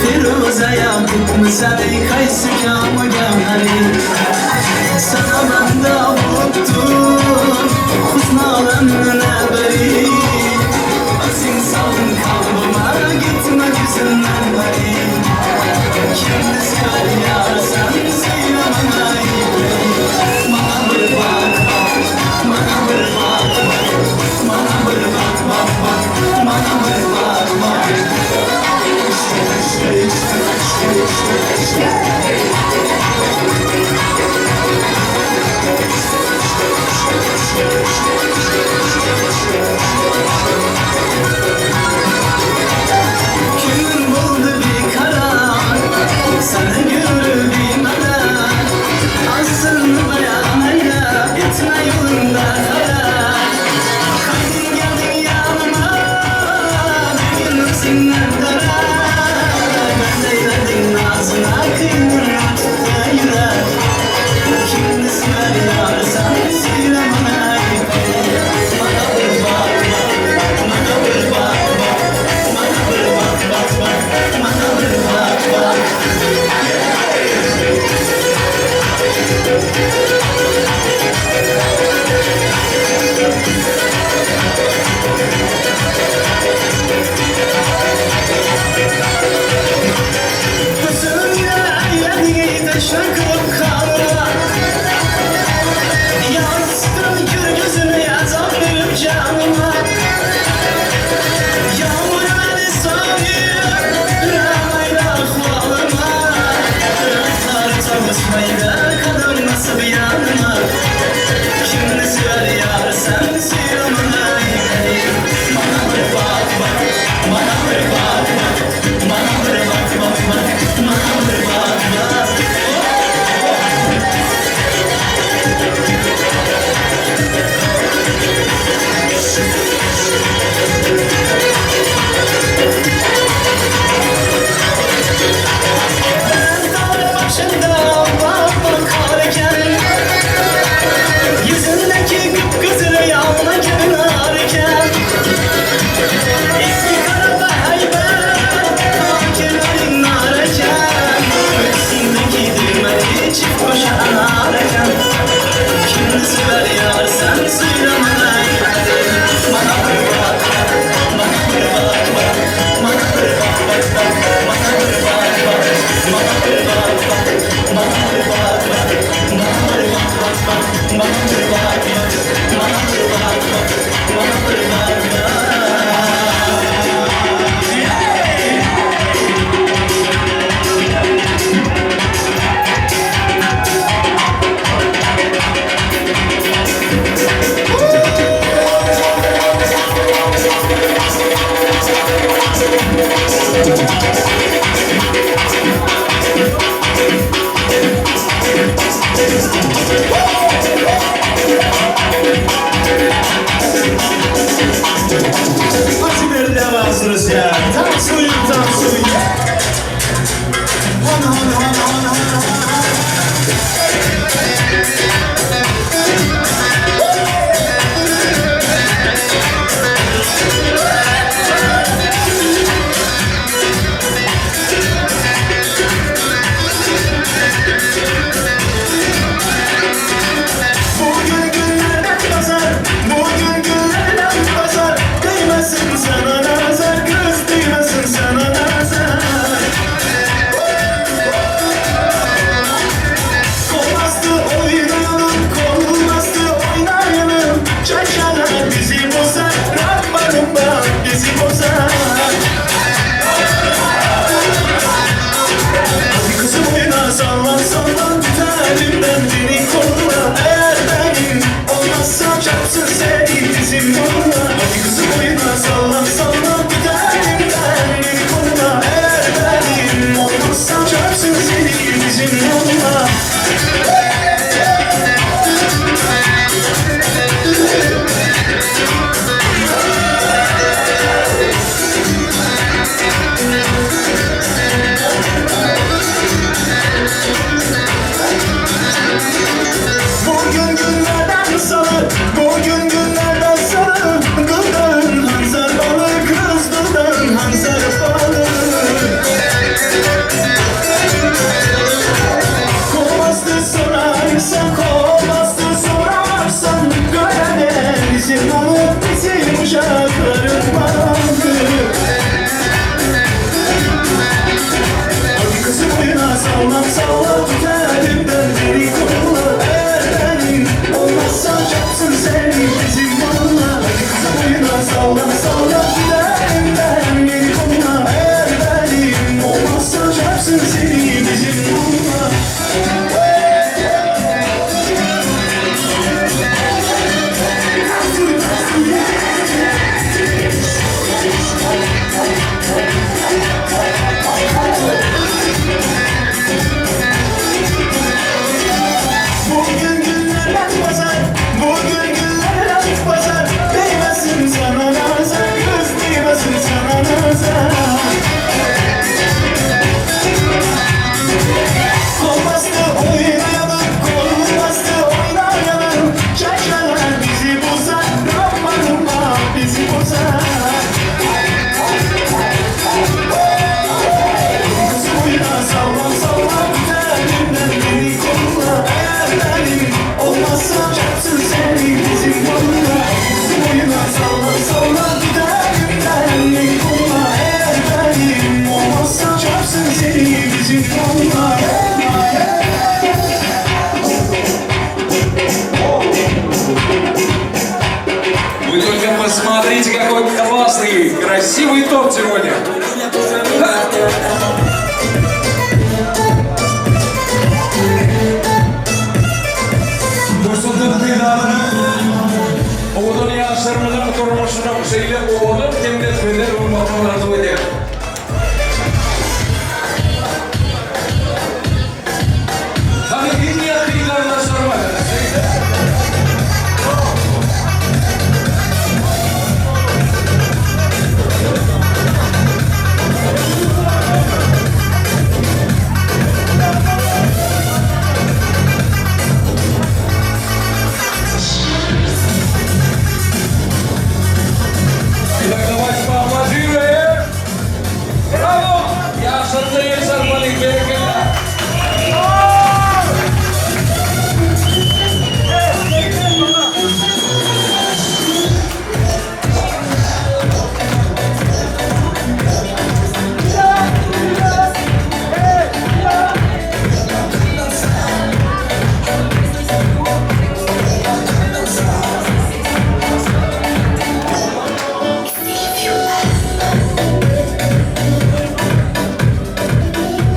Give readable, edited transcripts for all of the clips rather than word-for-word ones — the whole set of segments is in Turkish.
Firuza'ya gitmesene kaysı kâmı gâmeri sana ben de avuttum husnalanın haberi Azin salın kalbıma gitme gözümden beri Kimdi sever yar sen söyle bana Bana bir bak bana bir bak bana bir bak bana bir bak Kimin buldu bir karar sana gönül bilmeden aslını beyan eyle gitme yolunda karar Kaydın geldin yanıma bir gün öpsünler darar Ağzına kıyımına tuttu yürer Kimdi sever yar sen söyle bana Bana bir bak bana bir bak bana bir bak bana bir bak Şakıp kalma Yansıdım kör gözüne azap verip canıma Yağmur beni soğuyor Ramayla akvalıma Tarta basmayla kadar nasıl bir yanıma Kimdi sever yar sen söyle bana Bana bir bak bana bir bak bana bir bak bana bir bak Yüzündeki kıpkızılı yağına gelin ağrıken İsmi karaba haybet Kenarın ağrıken Üstündeki düğmeli çift koşan ağrıken Kimdi sever yar sen söyle bana Bana bir bak bana bir bak bana bir bak bana bir bak bana bir bak bana bir bak Ya, tam suyum. сегодня. Dursun'un kıyılarını oğlun yaşlarımızın kurmuşuna bu şekilde oğlun kendisinde olmaklarını ödeyim. Hani dünya kıyılarına sormak. Давайте поаплодируем. Браво! Я Сергей Сарманик Берегина.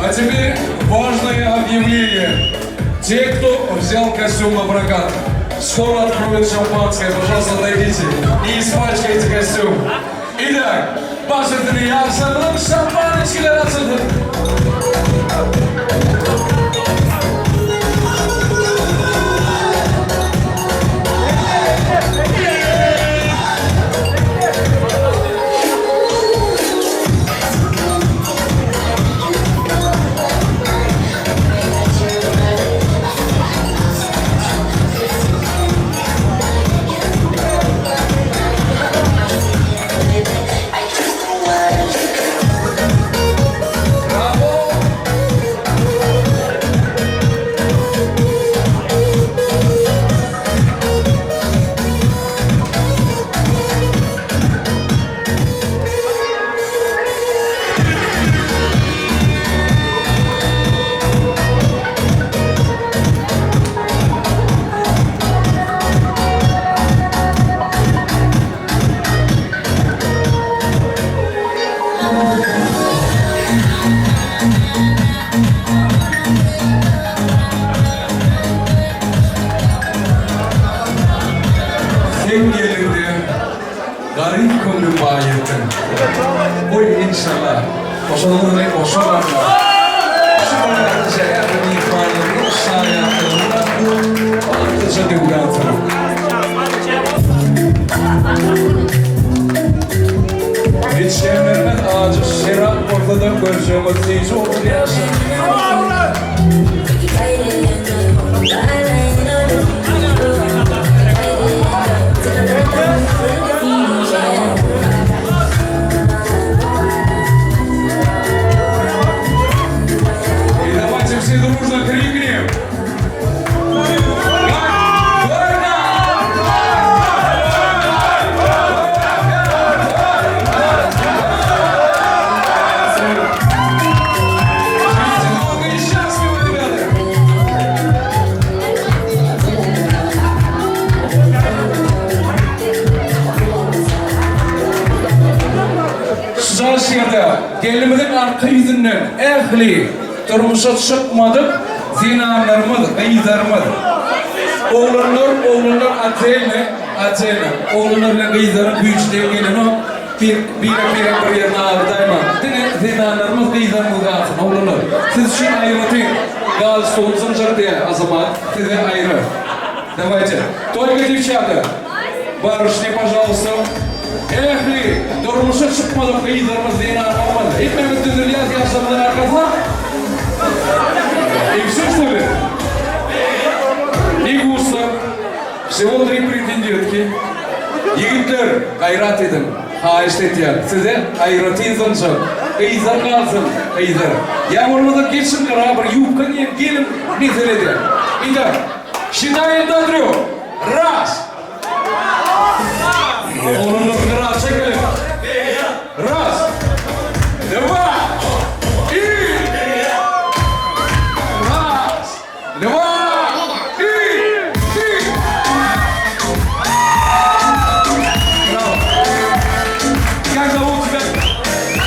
А теперь важное объявление. Те, кто взял костюм на прокат, скоро откроют шампанское. Пожалуйста, найдите и испачкайте костюм. Итак, пожалуйста, я собрал шампанское отсюда. Sen gelindi, garip konu bayettin. Oy inşallah, koşulları koşularla. Koşularla şehrin ifanını sayatlarında artıca divgatırım. Yetişenlerinin ağacı şerak ortada göreceğimiz iyice oluyor. И давайте все дружно крикнем. Şaşırdı. Gelimizin arka yüzünden ehli durmuşa çıkmadık. Zinanlarımız, gıydarımız. Oğlanlar atayla. Oğlanlarla gıydarın büyüçlüğü gelin o. Bir yerine ağırdayma. Zinanlarımız gıydarımız kalsın oğlanlar. Siz şu ayrıtın. Gal soğutsun diye azamat. Size ayrı. Давайте. Только девчата. Барышни, пожалуйста. Ehli, durmuşa çıkmadık gıydarımız zinanlarımız. Hepimiz düzülüyoruz yaşamların arkasına. И все, что ли? Не густо. Всего 3 претендентки. Егитлер, gayret edin. Hayiş etyen. Size gayretinizin için. Kıyızlar kalsın. Kıyızlar. Yağmurmadan geçsin kara bir yufka niye gelin niteledi. Итак, считаем до 3. Раз. Onun раз çekelim. Раз. Два. И. Раз. Два. И. Три. Браво. Как зовут тебя?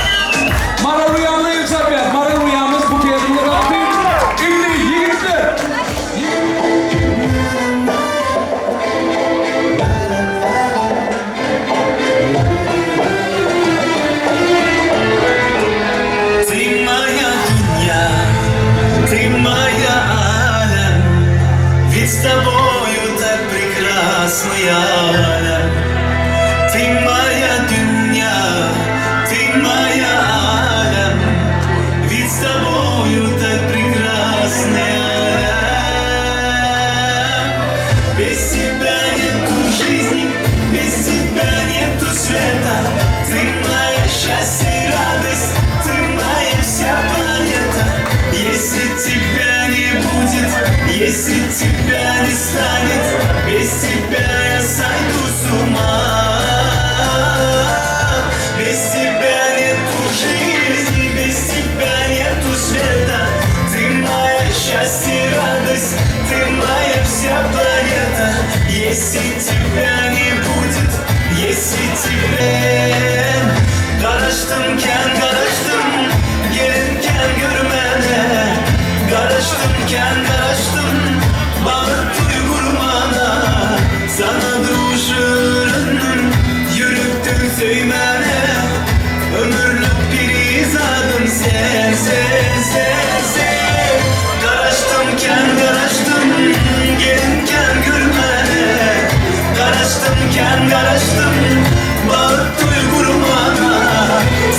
если тебя не будет, если тебя Karıştımken karıştım, gelinken görmene Karıştımken karıştım, bağırıp duygurmana Sana duruşurun, yürüktün söymene Ömürlük bir izadım sen, sen, sen, sen Karıştımken karıştım, gelinken görmene Karıştımken karıştım, bağırıp duygurmana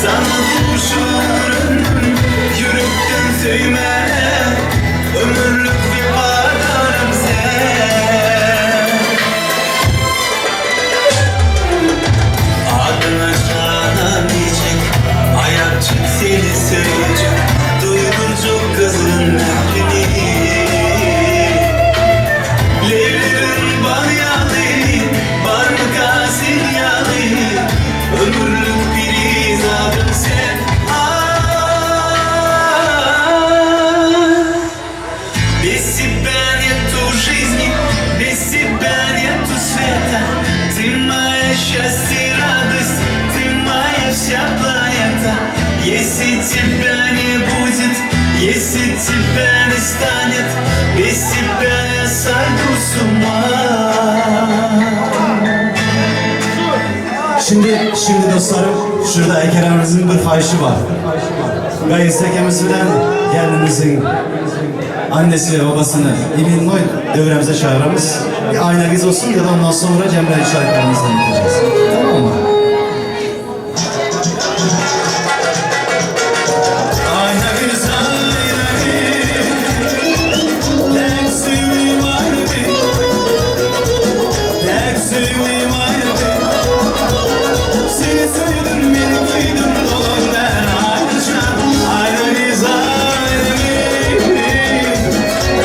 Sana duruşurun, yürüktün söymene Ömürlük bir bağırım sen Adına şanamayacak, ayakçık seni söyleyecek Duygucuk kızın nefrini Levlerin banyalı, barmık asil yalı Ömürlük bir izadım sen Без себя нету жизни, без себя нету света Ты моя счастье и радость, ты моя вся планета Если тебя не будет, если тебя не станет Без тебя я сойду с ума Şimdi dostlarım, şurada Ekrem'imizin bir fahişi var. Gayet sekemiz bilen gelinimizin annesi ve babasını İmin Noy devremize çağırırız. Bir ayna biz olsun ya da ondan sonra Cemre şarkılarımızdan biteceğiz. Tamam mı? Ayna biz, ayna biz Tek suyum ayna biz Tek suyum ayna biz Seni sevdim, beni duydum dolan ben Ayna şan, ayna biz, ayna biz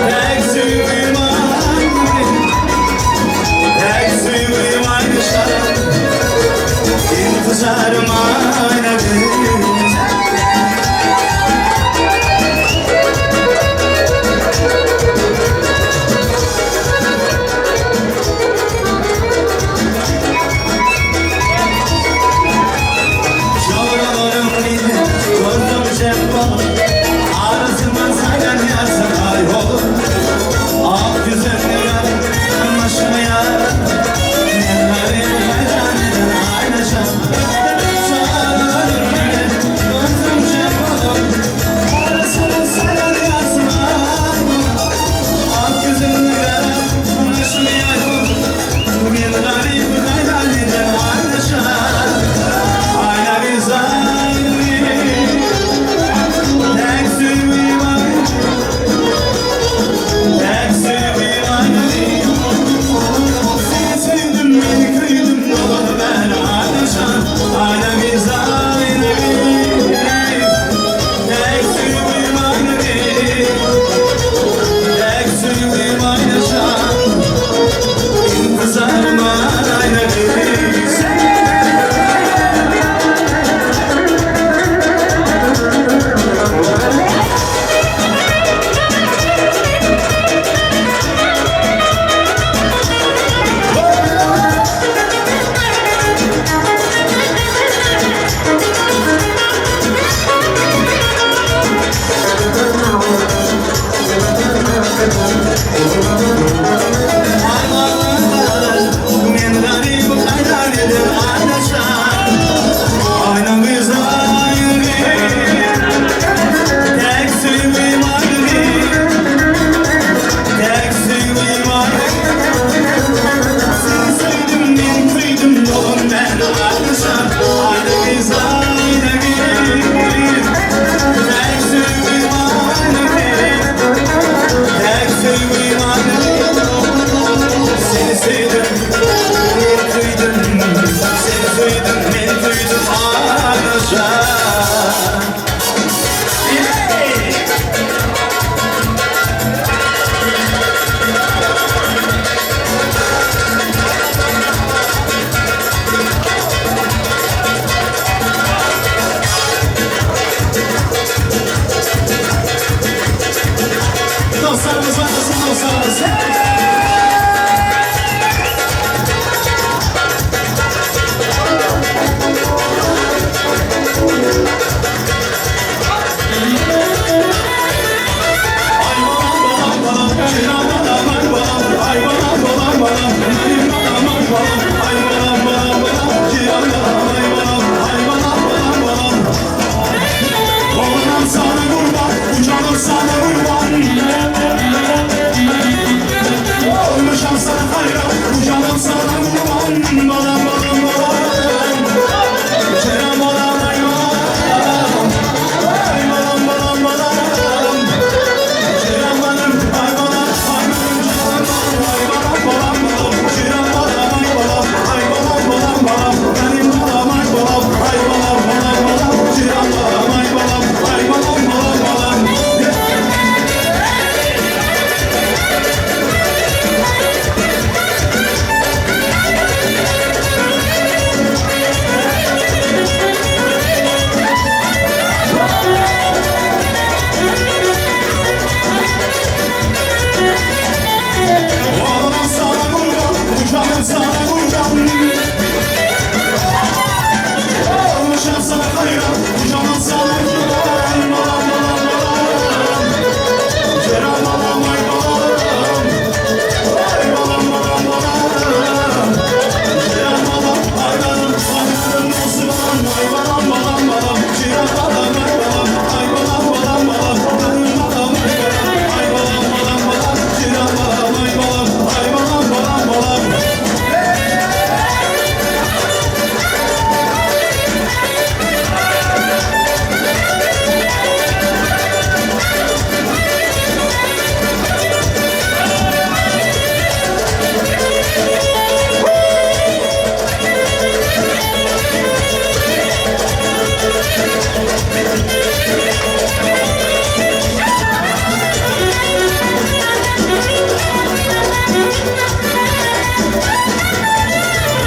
Tek suyum ayna biz Tek suyum ayna şan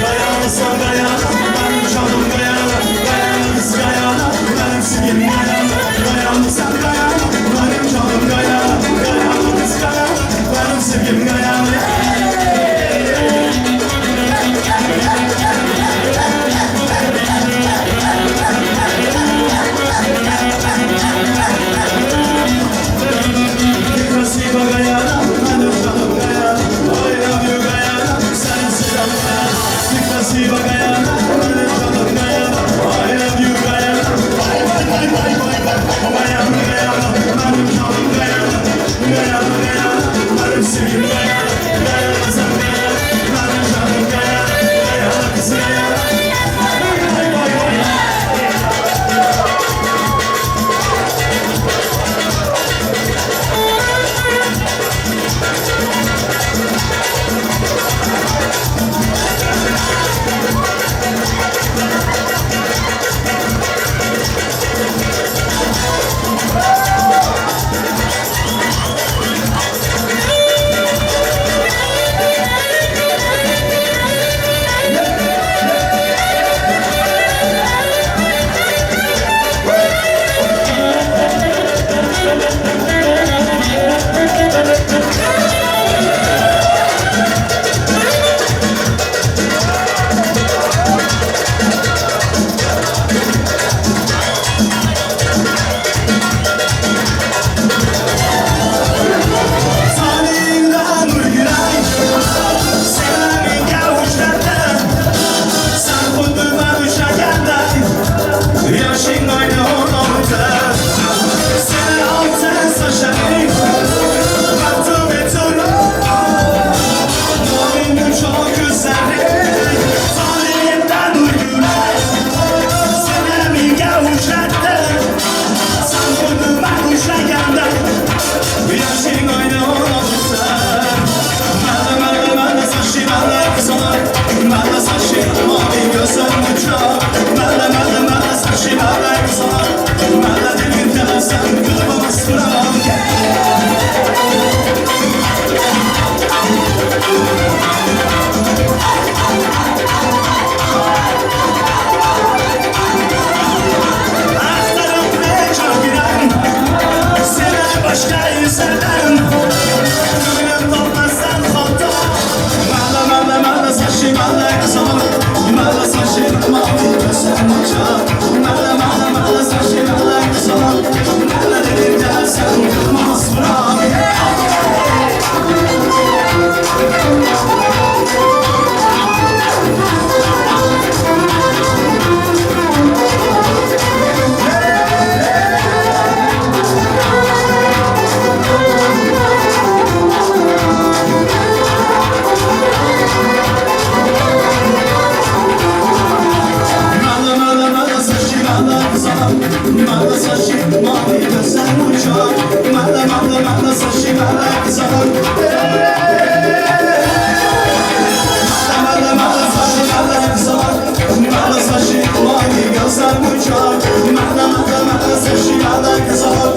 Dayanırsan dayana, benim canım dayana. Dayanırız dayana, benim sevgilim dayana. Dayanırsan dayana, benim canım dayana. Dayanırız dayana, benim sevgilim dayana. Nasiba Gayana, benim canım Gayana. I love you Gayana, senin selam Gayana. Nasiba Gayana, benim canım Gayana. I love you Gayana. Vay vay vay vay vay vay. Gayana Gayana, benim canım Gayana. Gayana Gayana, benim sevgilim Gayana. Gayana sen Gayana, benim canım Gayana. Gayana kız Gayana. Vay vay vay vay. Saninden uygulan, senin yavuçlardan. Sen kudurma düşerken, yaşın aynı orada. Seni altın saçların, baktım etonu. Boynun çok güzellik, saninden uygulan, senin yavuçlardan. Sen kudurma düşerken, yaşın aynı orada. Mele saçı mele kızlar, mele saçı mavi gözler uçar. Mele saçı mele kızlar, mele dilinde sen gülüme ısrar. Aktarım ne çok giren, seni başka yüzlerden. Gülüm toplasam foto. Mele saçı mele kızlar, mele saçı mavi gözler uçar. Mele saçı mele kızlar, mele dilinde sen gülüme ısrar. Mele saçı mele kızlar, mele saçı mavi gözler uçar. Mele saçı mele kızlar. Mele saçı mele kızlar, mele saçı mavi gözler uçar. Mele saçı mele kızlar.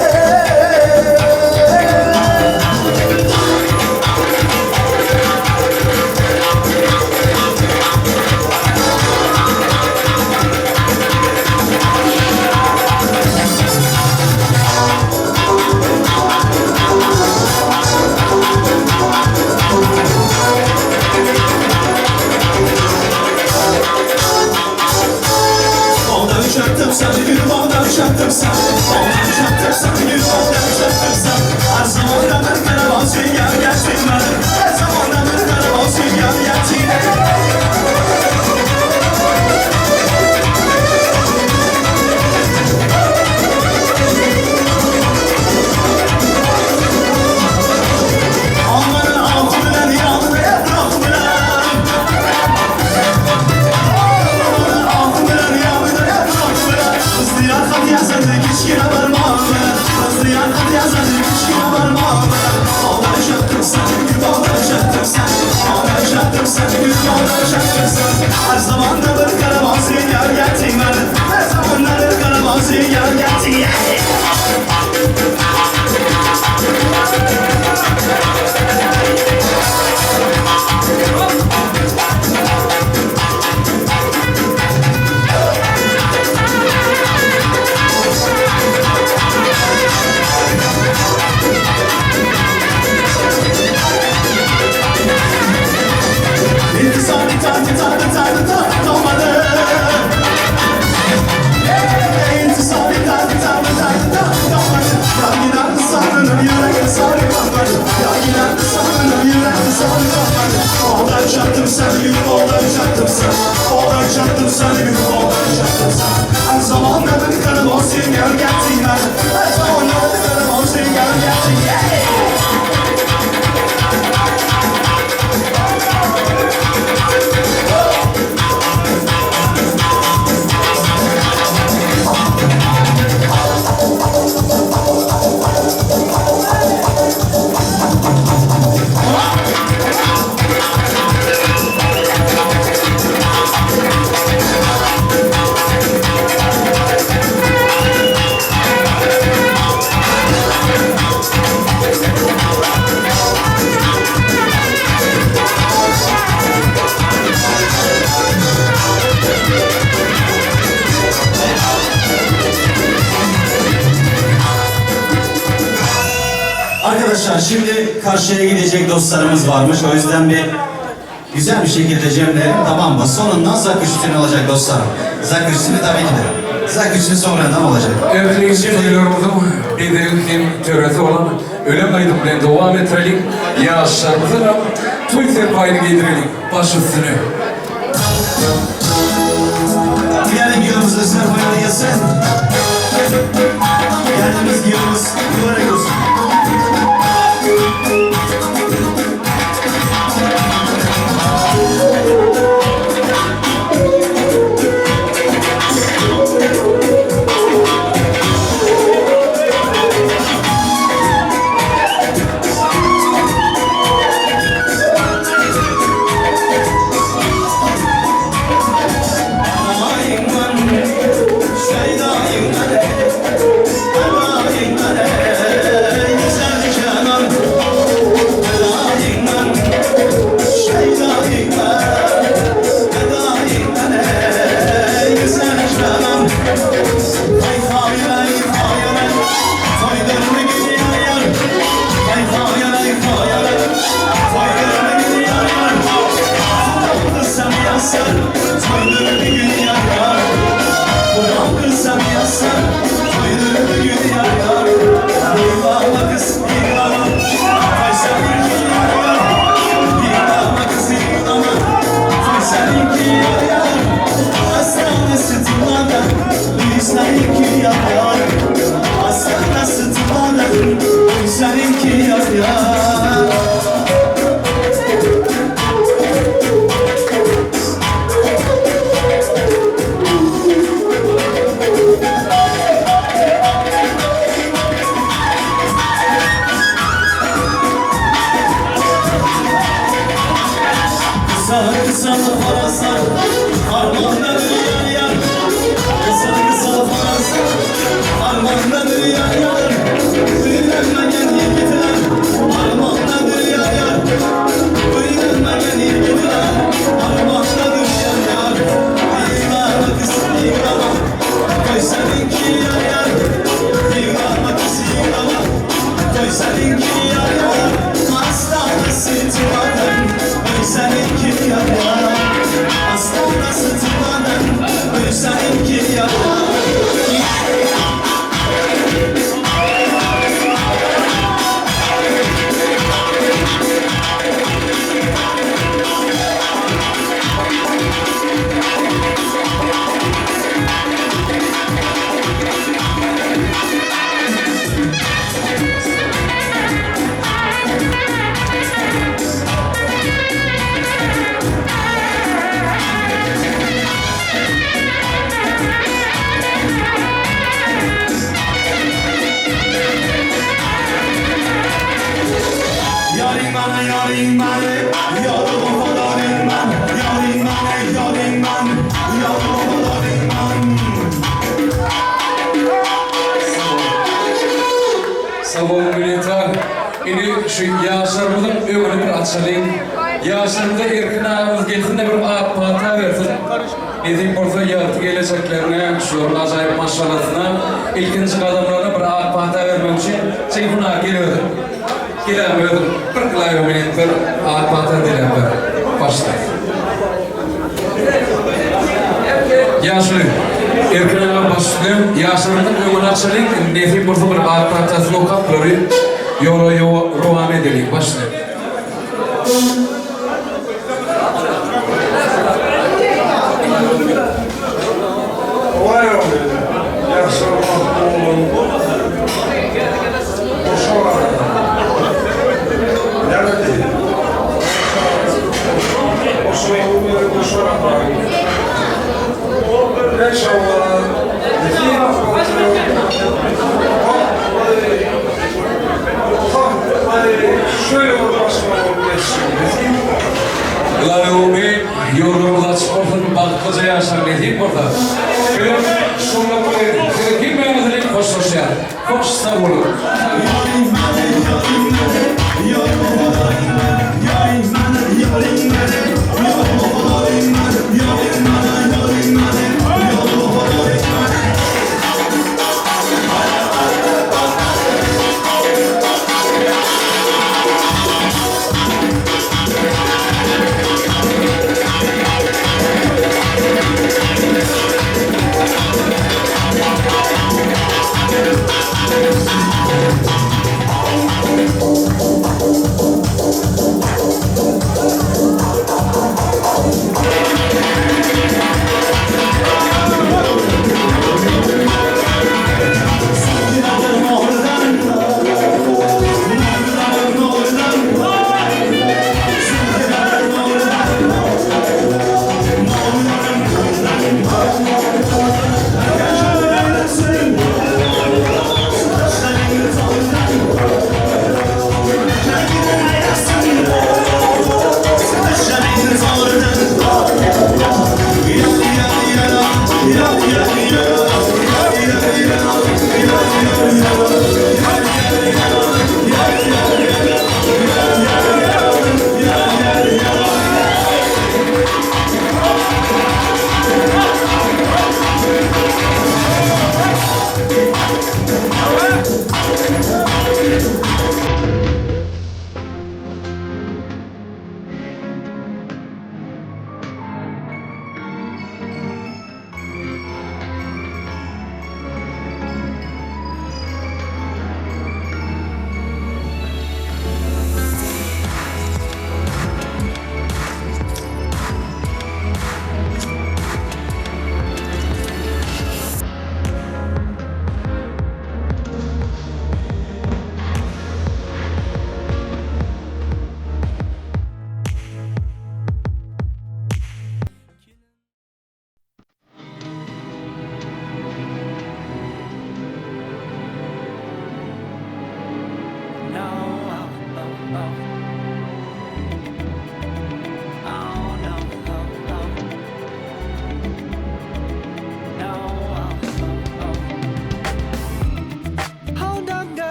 Ondan uçaktım seni gülüm, ondan uçaktım seni. Ondan uçaktım seni gülüm, ondan uçaktım seni. Her zaman da bir karavan sünger getirdim beni. Her zaman da bir karavan sünger getirdim. Aman altı bilen yandı etraf bilen. Altı bilen yandı etraf bilen. Hızlı yakat yazardık hiç kire varmam. Hızlı yakat yazardık hiç kire varmam. Ondan uçaktım seni gülüm, ondan uçaktım seni. Ondan uçaktım seni gülüm, ondan uçaktım seni. Her zaman da bir karavan sünger getirdim beni. Her zaman da bir karavan mozi gölgesi Seni bir olacaktım sen, olacaktım seni bir olacaktım sen. Her zaman dediklerim olsun gölgesi ben, her zaman dediklerim olsun gölgesi. Arkadaşlar şimdi karşıya gidecek dostlarımız varmış. O yüzden bir güzel bir şekilde cemleyelim, tamam mı? Sonundan zaküstün olacak dostlarım. Zaküstünü tabii ki de. Zaküstün sonradan olacak. Evlilik toylarımızın bedelinin töresi olan ölüm aydım bilen devam ettirelim. Yaşlarımızı da toy serpayını giydirelim. Baş üstüne. Gelin yılımızı serpayını yesin. Geldiğimiz yılımız mübarek olsun. Seninki yar yar. Kısa faraslar, harmanda dünya yar. Kısa faraslar, harmanda dünya yar. Büyülenmeyen yiğitler, harmanda dünya yar. Büyülenmeyen yiğitler, harmanda dünya yar. Yıkama kız yıkama, koy seninki yar yar. Yıkama kız yıkama, koy seninki yar yar. Hastane sıtmadan, koy seninki yar yar. Hastane sıtmadan, koy seninki yar yar. Savun minetar. Ini şu yaşlarımızın ömrünü bir açalayım. Yaşlarımıza erkin ağımız gelsin de bir ağ pata versin. Ezik borsa yaratı geleceklerine, şu acayip maşallasına, ilkinci adamlarına bir ağ pata vermem için şey buna geliyordu. Gelemiyordu. Bir kılayım minetar, ağ pata dilemiyor. Başlayın. Yaşlı, erken ağ başlayayım. Yaşlarımızın ömrünü açalayım. Ezik borsa bir ağ patasını okap böyle yola rovam edelim. Başlayın. Olay oldu. Yaşarmak oğlum. Boşalar. Nerede? Boşalar. Boşalar. İnşallah. İki hafta. Şöyle bir başlayalım. Lalu yolumuza çıkmasın baktıca yaşar nezik burada. Benim şunla böyle kim beğenmezlik hoşlaşıyor. Hoş savunur.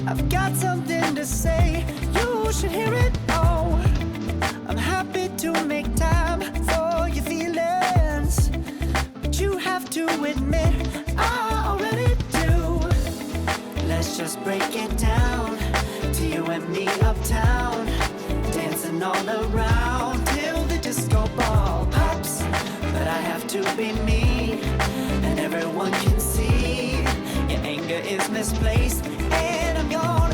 I've got something to say, you should hear it. Oh, I'm happy to make time for your feelings, but you have to admit I already do. Let's just break it down to you and me uptown, dancing all around till the disco ball pops. But I have to be me, and everyone can see your anger is misplaced, and I'm yours.